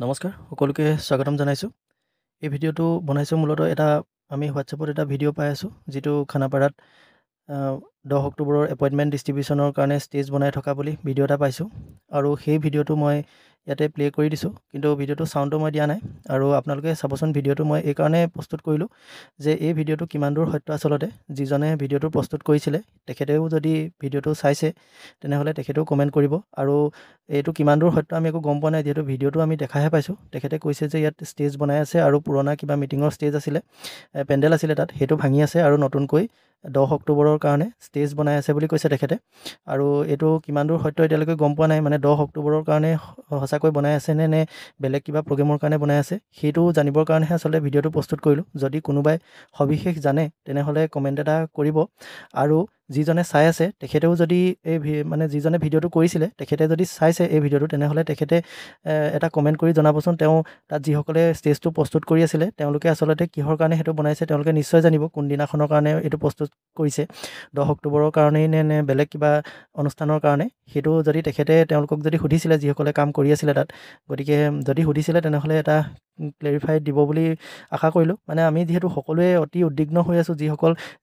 নমস্কাৰ সকলোকে স্বাগতম জনাইছোঁ। এই ভিডিঅ'টো বনাইছোঁ মূলতঃ আমি হোৱাটছএপত এটা ভিডিঅ' পাই আছোঁ, যিটো খানাপাৰাত 10 অক্টোবৰৰ এপইণ্টমেণ্ট ডিষ্ট্ৰিবিউশ্যনৰ কাৰণে ষ্টেজ বনাই থকা বুলি ভিডিঅ' এটা পাইছোঁ। আৰু সেই ভিডিঅ'টো মই ইয়াতে প্লে' কৰি দিছোঁ, কিন্তু ভিডিঅ'টো চাউণ্ডটো মই দিয়া নাই। আৰু আপোনালোকে চাবচোন, ভিডিঅ'টো মই এইকাৰণে প্ৰস্তুত কৰিলোঁ যে এই ভিডিঅ'টো কিমান দূৰ সত্য। আচলতে যিজনে ভিডিঅ'টো প্ৰস্তুত কৰিছিলে তেখেতেও যদি ভিডিঅ'টো চাইছে তেনেহ'লে তেখেতেও কমেণ্ট কৰিব। আৰু এইটো কিমান দূৰ সত্য আমি একো গম পোৱা নাই, যিহেতু ভিডিঅ'টো আমি দেখাহে পাইছোঁ। তেখেতে কৈছে যে ইয়াত ষ্টেজ বনাই আছে আৰু পুৰণা কিবা মিটিঙৰ ষ্টেজ আছিলে, পেণ্ডেল আছিলে তাত, সেইটো ভাঙি আছে আৰু নতুনকৈ 10 অক্টোবৰৰ কাৰণে ষ্টেজ বনাই আছে বুলি কৈছে তেখেতে। আৰু এইটো কিমান দূৰ সত্য এতিয়ালৈকে গম পোৱা নাই, মানে 10 অক্টোবৰৰ কাৰণে সঁচাকৈ বনাই আছে নে বেলেগ কিবা প্ৰগ্ৰেমৰ কাৰণে বনাই আছে, সেইটো জানিবৰ কাৰণেহে আচলতে ভিডিঅ'টো প্ৰস্তুত কৰিলোঁ। যদি কোনোবাই সবিশেষ জানে তেনেহ'লে কমেণ্ট এটা কৰিব। আৰু যিজনে চাই আছে তেখেতেও যদি মানে যিজনে ভিডিঅ'টো কৰিছিলে তেখেতে যদি চাইছে এই ভিডিঅ'টো, তেনেহ'লে তেখেতে এটা কমেণ্ট কৰি জনাবচোন। তেওঁ তাত যিসকলে ষ্টেজটো প্ৰস্তুত কৰি আছিলে তেওঁলোকে আচলতে কিহৰ কাৰণে সেইটো বনাইছে তেওঁলোকে নিশ্চয় জানিব, কোনদিনাখনৰ কাৰণে এইটো প্ৰস্তুত কৰিছে, 10 অক্টোবৰৰ কাৰণেই নে বেলেগ কিবা অনুষ্ঠানৰ কাৰণে। সেইটো যদি তেওঁলোকক যদি সুধিছিলে, যিসকলে কাম কৰি আছিলে তাত, গতিকে যদি সুধিছিলে তেনেহ'লে এটা ক্লেৰিফাই দিব বুলি আশা কৰিলোঁ। মানে আমি যিহেতু সকলোৱে অতি উদ্বিগ্ন হৈ আছোঁ,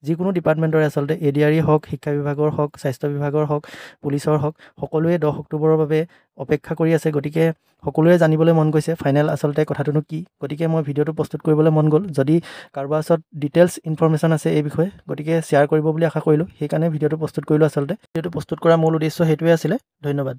যিকোনো ডিপাৰ্টমেণ্টৰে আচলতে, ADRE হওক, শিক্ষা বিভাগৰ হওক, স্বাস্থ্য বিভাগৰ হওক, পুলিচৰ হওক, সকলোৱে 10 অক্টোবৰৰ বাবে অপেক্ষা কৰি আছে। গতিকে সকলোৱে জানিবলৈ মন গৈছে ফাইনেল আচলতে কথাটোনো কি। গতিকে মই ভিডিঅ'টো প্ৰস্তুত কৰিবলৈ মন গ'ল। যদি কাৰোবাৰ ওচৰত ডিটেইলছ ইনফৰমেশ্যন আছে এই বিষয়ে, গতিকে শ্বেয়াৰ কৰিব বুলি আশা কৰিলোঁ। সেইকাৰণে ভিডিঅ'টো প্ৰস্তুত কৰিলোঁ। আচলতে ভিডিঅ'টো প্ৰস্তুত কৰাৰ মূল উদ্দেশ্য সেইটোৱে আছিলে। ধন্যবাদ।